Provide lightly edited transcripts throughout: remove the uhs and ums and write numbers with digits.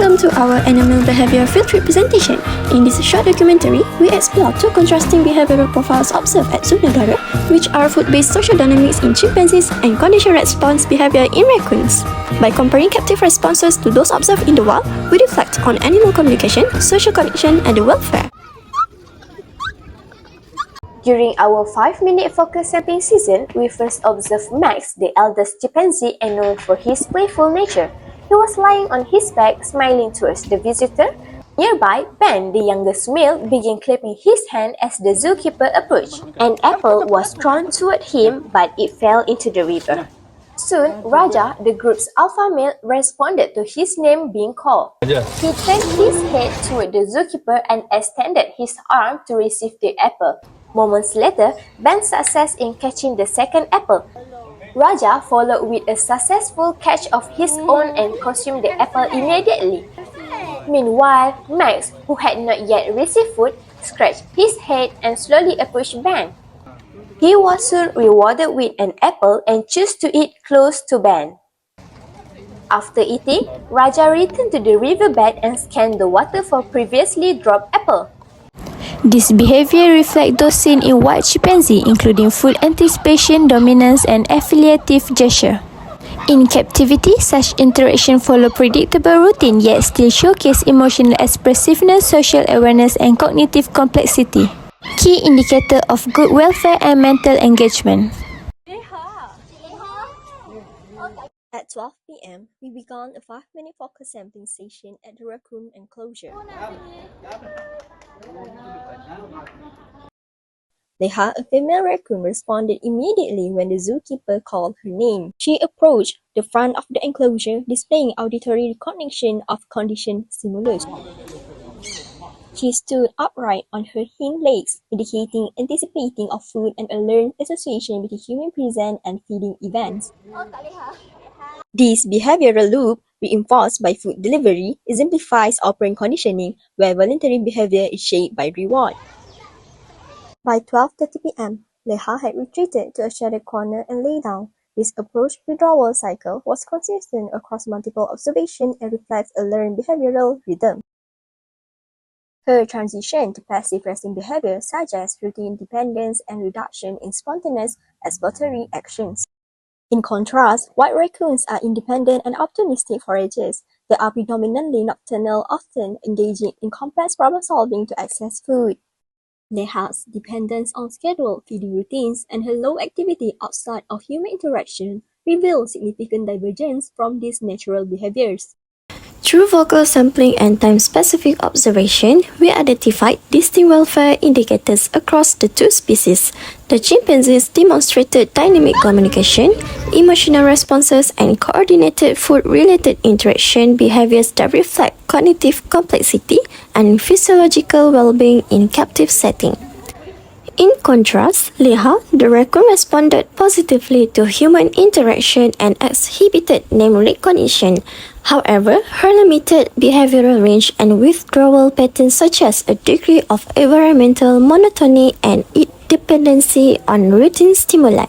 Welcome to our animal behavior field trip presentation. In this short documentary, we explore two contrasting behavioral profiles observed at Zoo Negara, which are food-based social dynamics in chimpanzees and condition response behavior in raccoons. By comparing captive responses to those observed in the wild, we reflect on animal communication, social connection, and welfare. During our 5-minute focus sampling season, we first observed Max, the eldest chimpanzee and known for his playful nature. He was lying on his back, smiling towards the visitor. Nearby, Ben, the youngest male, began clapping his hand as the zookeeper approached. An apple was thrown toward him, but it fell into the river. Soon, Raja, the group's alpha male, responded to his name being called. He turned his head toward the zookeeper and extended his arm to receive the apple. Moments later, Ben's success in catching the second apple. Raja followed with a successful catch of his own and consumed the apple immediately. Meanwhile, Max, who had not yet received food, scratched his head and slowly approached Ben. He was soon rewarded with an apple and chose to eat close to Ben. After eating, Raja returned to the riverbed and scanned the water for previously dropped apple. This behavior reflects those seen in wild chimpanzee, including food anticipation, dominance, and affiliative gesture. In captivity, such interaction follow predictable routine yet still showcase emotional expressiveness, social awareness, and cognitive complexity. Key indicator of good welfare and mental engagement. At 12 p.m., we began a 5-minute focus sampling session at the raccoon enclosure. Leha, a female raccoon, responded immediately when the zookeeper called her name. She approached the front of the enclosure, displaying auditory recognition of conditioned stimulus. She stood upright on her hind legs, indicating anticipating of food and a learned association with the human presence and feeding events. This behavioral loop, reinforced by food delivery, exemplifies operant conditioning, where voluntary behavior is shaped by reward. By 12:30 p.m., Leha had retreated to a shaded corner and lay down. This approach-withdrawal cycle was consistent across multiple observations and reflects a learned behavioral rhythm. Her transition to passive resting behavior suggests routine dependence and reduction in spontaneous exploratory actions. In contrast, white raccoons are independent and opportunistic foragers. They are predominantly nocturnal, often engaging in complex problem-solving to access food. Leha's dependence on scheduled feeding routines and her low activity outside of human interaction reveal significant divergence from these natural behaviors. Through vocal sampling and time-specific observation, we identified distinct welfare indicators across the two species. The chimpanzees demonstrated dynamic communication, emotional responses, and coordinated food-related interaction behaviors that reflect cognitive complexity and physiological well-being in captive setting. In contrast, Leha, the raccoon, responded positively to human interaction and exhibited name recognition. However, her limited behavioral range and withdrawal patterns suggest a degree of environmental monotony and dependency on routine stimuli.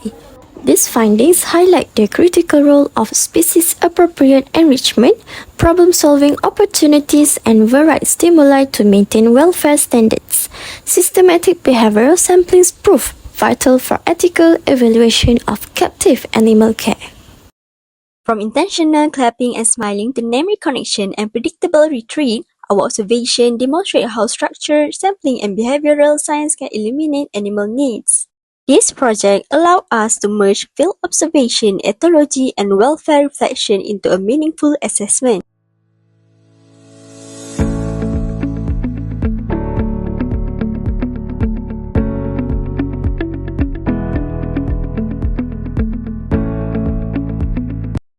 These findings highlight the critical role of species-appropriate enrichment, problem-solving opportunities, and varied stimuli to maintain welfare standards. Systematic behavioral samplings prove vital for ethical evaluation of captive animal care. From intentional clapping and smiling to name recognition and predictable retreat, our observation demonstrates how structured sampling and behavioral science can illuminate animal needs. This project allowed us to merge field observation, ethology, and welfare reflection into a meaningful assessment.